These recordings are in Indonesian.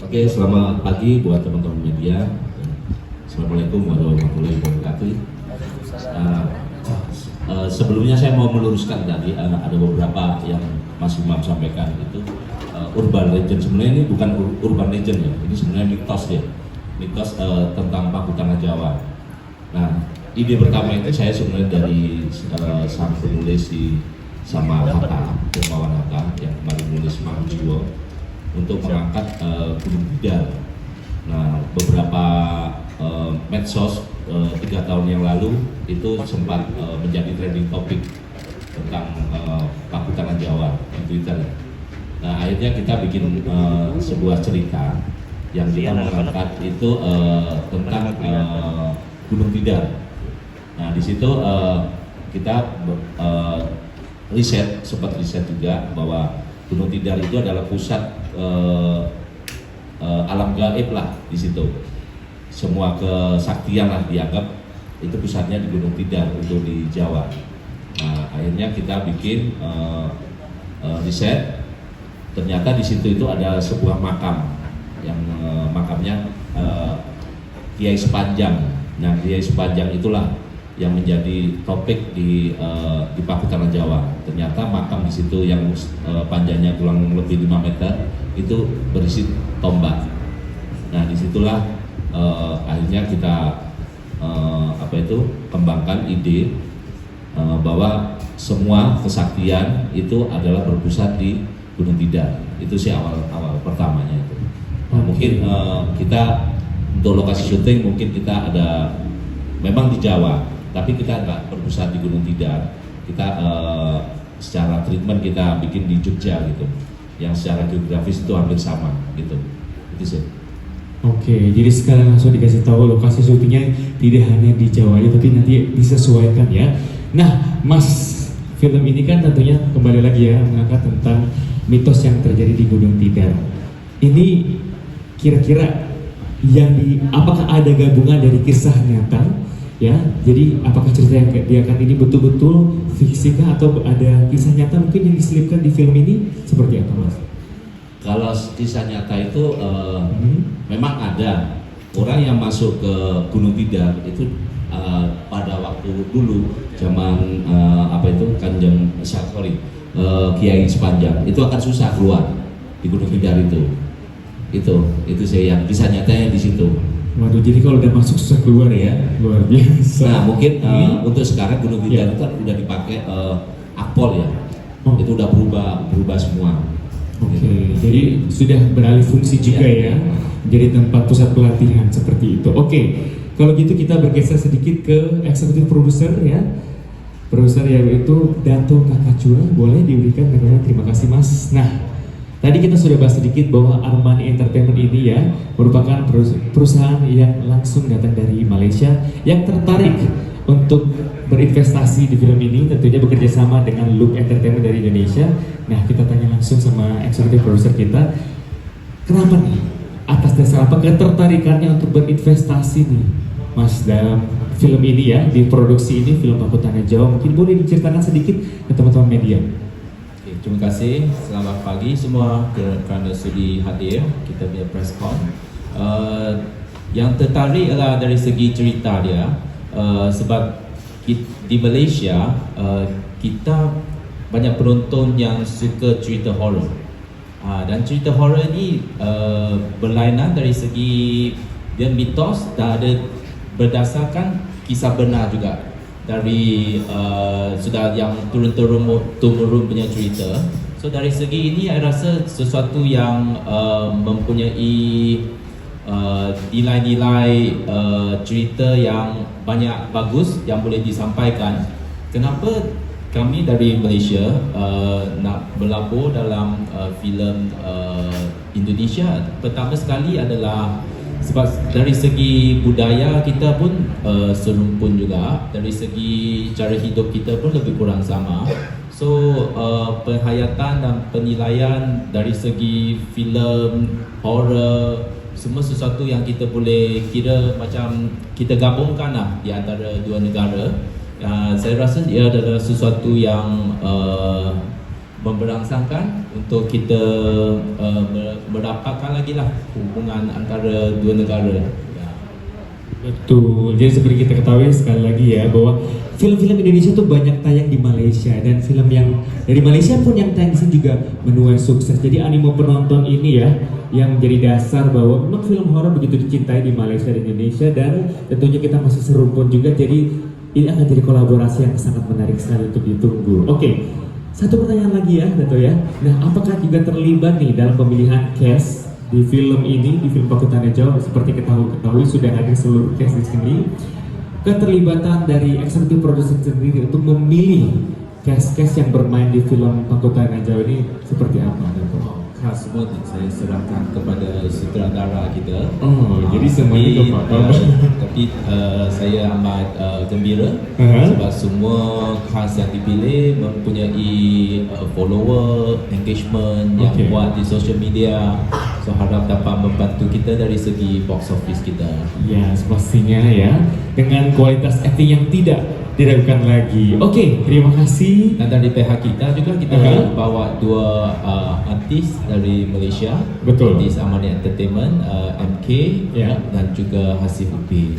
Oke, selamat pagi buat teman-teman media. Assalamualaikum warahmatullahi wabarakatuh. Sebelumnya saya mau meluruskan tadi ada beberapa yang Mas Imam sampaikan itu urban legend. Sebenarnya ini bukan urban legend ya, ini sebenarnya mitos ya, mitos tentang Paku Tanah Jawa. Nah, ide pertama itu saya sebenarnya dari sang penulis sama Hatta, Hermawan Hatta yang kemarin menulis Mang Jiwo untuk mengangkat Gunung Tidar. Nah, beberapa medsos 3 tahun yang lalu itu sempat menjadi trending topik tentang Paku Tanah Jawa di Twitter. Nah, akhirnya kita bikin sebuah cerita yang kita mengangkat itu tentang Gunung Tidar. Nah, di situ kita sempat riset juga bahwa Gunung Tidar itu adalah pusat alam gaib lah di situ. Semua kesaktian lah dianggap itu pusatnya di Gunung Tidar untuk di Jawa. Nah, akhirnya kita bikin riset. Ternyata di situ itu ada sebuah makam yang makamnya Kiai Sepanjang. Nah, Kiai Sepanjang itulah yang menjadi topik di Paku Tanah Jawa. Ternyata makam di situ yang panjangnya kurang lebih 5 meter itu berisi tombak. Nah, disitulah akhirnya kita kembangkan ide bahwa semua kesaktian itu adalah berpusat di Gunung Tidar. Itu sih awal pertamanya itu. Nah, mungkin kita untuk lokasi syuting mungkin kita ada memang di Jawa, tapi kita nggak berpusat di Gunung Tidar. Kita secara treatment kita bikin di Jogja gitu, yang secara geografis itu hampir sama gitu. Itu sih. Oke, jadi sekarang langsung dikasih tahu lokasi syutingnya tidak hanya di Jawa aja, tapi nanti disesuaikan ya. Nah, Mas, film ini kan tentunya kembali lagi ya mengangkat tentang mitos yang terjadi di Gunung Tidar. Ini kira-kira apakah ada gabungan dari kisah nyata? Ya, jadi apakah cerita yang diangkat ini betul-betul fiksikah atau ada kisah nyata mungkin yang diselipkan di film ini? Seperti apa, Mas? Kalau kisah nyata itu memang ada orang yang masuk ke Gunung Tidar itu pada waktu dulu zaman Kanjeng Kiai Sepanjang itu akan susah keluar di Gunung Tidar itu sih yang kisah nyatanya di situ. Waduh, jadi kalau udah masuk susah keluar ya, luar biasa. Nah, mungkin untuk sekarang Gunung Tidar itu kan udah dipakai akpol ya, itu udah berubah semua. Oke, jadi sudah beralih fungsi juga ya, jadi tempat pusat pelatihan seperti itu. Oke, kalau gitu kita bergeser sedikit ke eksekutif produser ya, produser yaitu Dato Kakacua. Boleh diberikan namanya, terima kasih Mas. Nah, tadi kita sudah bahas sedikit bahwa Armani Entertainment ini ya merupakan perusahaan yang langsung datang dari Malaysia yang tertarik untuk berinvestasi di film ini, tentunya bekerja sama dengan Look Entertainment dari Indonesia. Nah, kita tanya langsung sama eksekutif produser kita, kenapa nih? Atas dasar apa ketertarikannya untuk berinvestasi nih, Mas, dalam film ini ya, di produksi ini, film Paku Tanah Jawa? Mungkin boleh diceritakan sedikit ke teman-teman media. Terima kasih, selamat pagi semua kerana sudi hadir kita punya press con. Yang tertarik adalah dari segi cerita dia, sebab di Malaysia kita banyak penonton yang suka cerita horror, dan cerita horror ini berlainan dari segi dia mitos dan ada berdasarkan kisah benar juga dari sudah yang turun-temurun punya cerita. So dari segi ini saya rasa sesuatu yang mempunyai nilai-nilai cerita yang banyak bagus yang boleh disampaikan. Kenapa kami dari Malaysia nak berlabur dalam filem Indonesia? Pertama sekali adalah sebab dari segi budaya kita pun serumpun juga, dari segi cara hidup kita pun lebih kurang sama. So penghayatan dan penilaian dari segi filem horror semua sesuatu yang kita boleh kira macam kita gabungkan lah di antara dua negara. Saya rasa ia adalah sesuatu yang memberangsangkan untuk kita merapatkan lagi lah hubungan antara dua negara. Ya. Betul. Jadi seperti kita ketahui sekali lagi ya bahwa film-film Indonesia tuh banyak tayang di Malaysia dan film yang dari Malaysia pun yang tayang di sini juga menuai sukses. Jadi animo penonton ini ya yang jadi dasar bahwa memang film horor begitu dicintai di Malaysia dan Indonesia, dan tentunya kita masih serumpun juga. Jadi ini akan jadi kolaborasi yang sangat menarik sekali untuk ditunggu. Oke, satu pertanyaan lagi ya, Dato ya. Nah, apakah juga terlibat nih dalam pemilihan cast di film ini, di film Paku Tanah Jawa? Seperti ketahui sudah hadir seluruh cast di sini. Keterlibatan dari eksekutif produser sendiri untuk memilih cast-cast yang bermain di film Paku Tanah Jawa ini seperti apa, Dato? Khas semua saya serahkan kepada sutradara kita. Oh, jadi semuanya ke Pak Tom. Tapi saya amat gembira sebab semua khas yang dipilih mempunyai follower, engagement yang kuat di social media. So harap dapat membantu kita dari segi box office kita. Ya, pastinya ya, dengan kualitas acting yang tidak diragukan lagi. Oke, terima kasih. Dan dari pihak kita juga kita bawa dua artis dari Malaysia. Betul. Artis Amani Entertainment, MK Ya. dan juga Hasif Upi.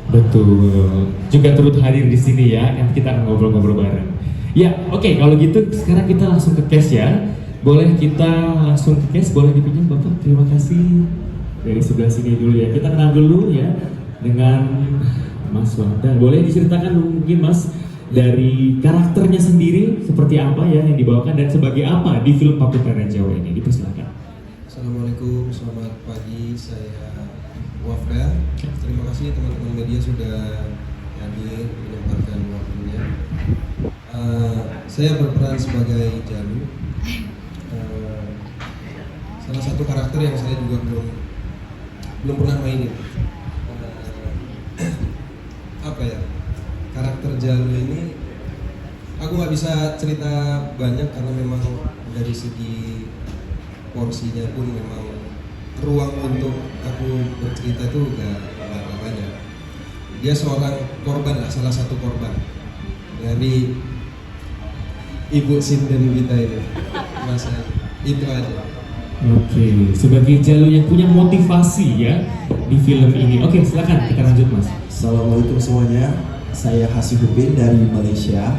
Betul. Juga turut hadir di sini ya, nanti kita akan ngobrol-ngobrol bareng. Ya, oke, kalau gitu sekarang kita langsung ke cast ya. Boleh kita langsung ke cast, boleh dipinjam Bapak. Terima kasih. Dari sebelah sini dulu ya. Kita kenal dulu ya dengan Mas Wahda. Boleh diceritakan mungkin Mas dari karakternya sendiri seperti apa ya yang dibawakan dan sebagai apa di film Paku Tanah Jawa ini? Dipersilakan. Assalamualaikum, selamat pagi. Saya Wafda. Terima kasih teman-teman media sudah hadir menyempatkan waktunya. Saya berperan sebagai Jalu. Salah satu karakter yang saya juga belum pernah mainin. Apa ya, karakter Jalu ini aku nggak bisa cerita banyak karena memang dari segi porsinya pun memang ruang untuk aku bercerita itu gak banyak. Dia seorang korban lah, salah satu korban dari ibu sinden kita ini. Masa itu aja. Oke, sebagai Jalu yang punya motivasi ya di film ini. Oke, silakan kita lanjut Mas. Assalamualaikum semuanya, saya Hasif Upin dari Malaysia.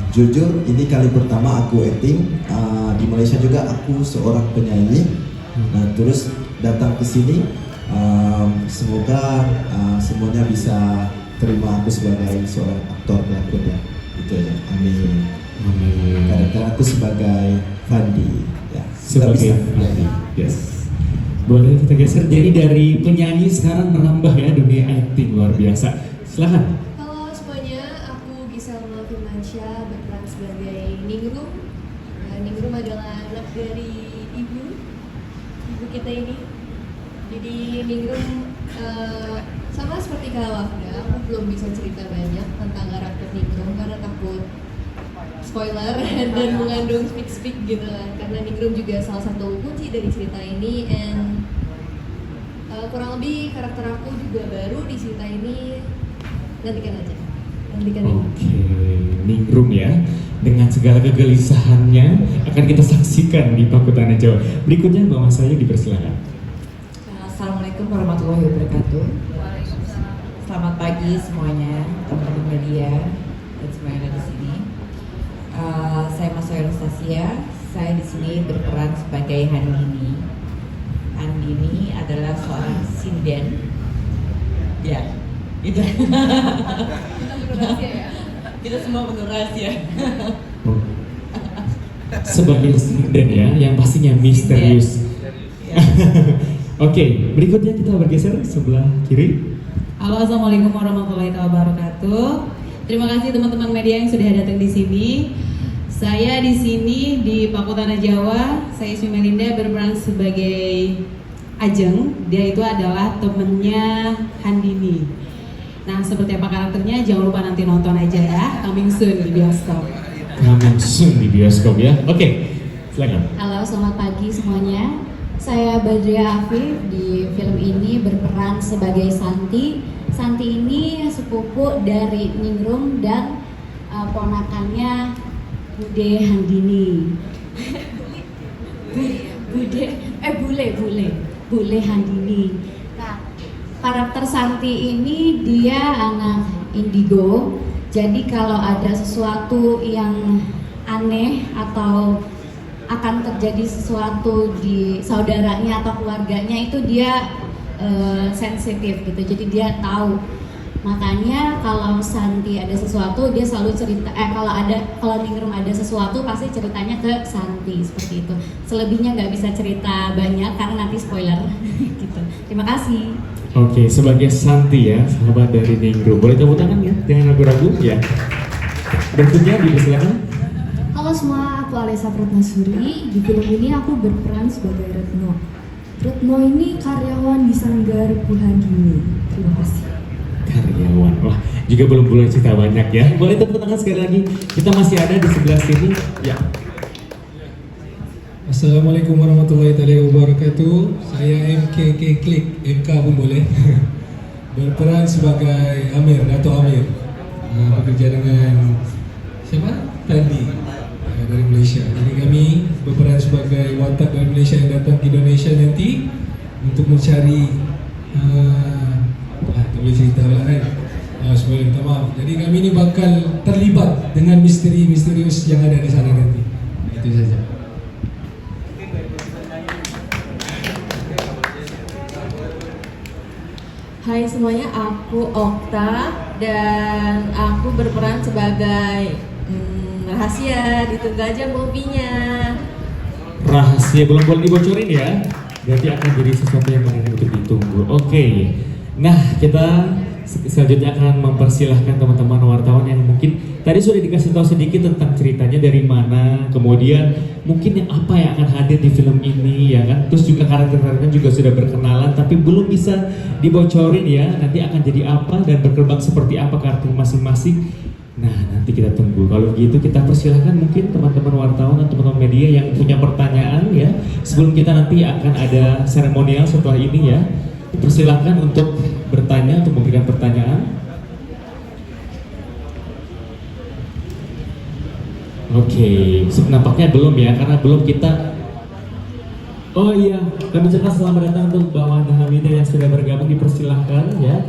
Jujur ini kali pertama aku acting di Malaysia juga. Aku seorang penyanyi. Nah, terus datang ke sini. Semoga semuanya bisa terima aku sebagai seorang aktor pelakon ya. Itu aja. Amin. Karakter aku sebagai Fandi. Ya, Sebagai Fandi. Yes. Boleh kita geser. Jadi dari penyanyi sekarang menambah ya dunia acting luar biasa. Silahkan. Halo semuanya, aku Gisel Firmansyah berperan sebagai Ningrum. Ningrum adalah anak dari ibu kita ini. Jadi Ningrum sama seperti Kak Wafda, aku belum bisa cerita banyak tentang karakter Ningrum karena takut spoiler dan mengandung speak gitu kan. Karena Ningrum juga salah satu kunci dari cerita ini, and kurang lebih karakter aku juga baru di cerita ini. Nantikan aja. Oke, Ningrum ya, dengan segala kegelisahannya akan kita saksikan di Paku Tanah Jawa. Berikutnya Mbak Mas Ayu dipersilakan. Assalamualaikum warahmatullahi wabarakatuh. Selamat pagi semuanya, teman-teman media dan semua yang ada di sini. Saya Mas Ayu Anastasia. Saya di sini berperan sebagai Handini. Handini adalah seorang sinden. Ya, itu. Kita semua penuh rahasia. Sebagai sinden ya, yang pastinya misterius. Oke, berikutnya kita bergeser sebelah kiri. Halo, assalamualaikum warahmatullahi wabarakatuh. Terima kasih teman-teman media yang sudah datang di sini. Saya di sini di Paku Tanah Jawa. Saya Ismi Melinda berperan sebagai Ajeng. Dia itu adalah temennya Handini. Nah, seperti apa karakternya? Jangan lupa nanti nonton aja ya. Coming soon di bioskop. Coming soon di bioskop ya. Oke, silakan. Halo, selamat pagi semuanya. Saya Badria Afif, di film ini berperan sebagai Santi. Santi ini sepupu dari Ningrum dan ponakannya Bude Handini. Bule Handini. Nah, karakter Santi ini dia anak indigo. Jadi kalau ada sesuatu yang aneh atau akan terjadi sesuatu di saudaranya atau keluarganya itu dia sensitif gitu. Jadi dia tahu. Makanya kalau Santi ada sesuatu dia selalu cerita. Kalau Ningrum ada sesuatu pasti ceritanya ke Santi seperti itu. Selebihnya nggak bisa cerita banyak karena nanti spoiler gitu. Terima kasih. Oke, sebagai Santi ya, sahabat dari Ningrum. Boleh tepuk tangan ya? Jangan ragu-ragu ya. Berikutnya dipersilakan. Halo semua, aku Alessa Pratmasuri. Di film ini aku berperan sebagai Retno. Retno ini karyawan di Sanggar Buhandini. Terima kasih. Karyawan, wah juga belum boleh cerita banyak ya. Boleh tepuk tangan sekali lagi. Kita masih ada di sebelah sini. Ya. Assalamualaikum warahmatullahi wabarakatuh. Saya MKK Klik, MK pun boleh. Berperan sebagai Amir, Dato' Amir. Bekerja dengan siapa? Tandi dari Malaysia. Jadi kami berperan sebagai watak dari Malaysia yang datang ke Indonesia nanti untuk mencari boleh cerita lah kan? Semuanya minta maaf. Jadi kami ini bakal terlibat dengan misteri misterius yang ada di sana nanti. Itu saja. Hai semuanya, aku Okta dan aku berperan sebagai rahasia, ditunggu aja movie-nya. Rahasia belum boleh dibocorin ya. Berarti akan jadi sesuatu yang menarik untuk ditunggu. Oke. Nah, kita selanjutnya akan mempersilahkan teman-teman wartawan yang mungkin tadi sudah dikasih tahu sedikit tentang ceritanya dari mana, kemudian mungkin yang apa yang akan hadir di film ini ya kan. Terus juga karakter-karakternya juga sudah berkenalan tapi belum bisa dibocorin ya. Nanti akan jadi apa dan berkembang seperti apa karakter masing-masing. Nah, nanti kita tunggu. Kalau gitu kita persilahkan mungkin teman-teman wartawan dan teman-teman media yang punya pertanyaan ya. Sebelum kita nanti akan ada seremonial setelah ini ya. Persilahkan untuk bertanya, untuk memberikan pertanyaan. Oke, nampaknya belum ya, karena belum kita. Oh iya, kami ucapkan selamat datang untuk Mbak Wanda Hamidah yang sudah bergabung, dipersilahkan ya.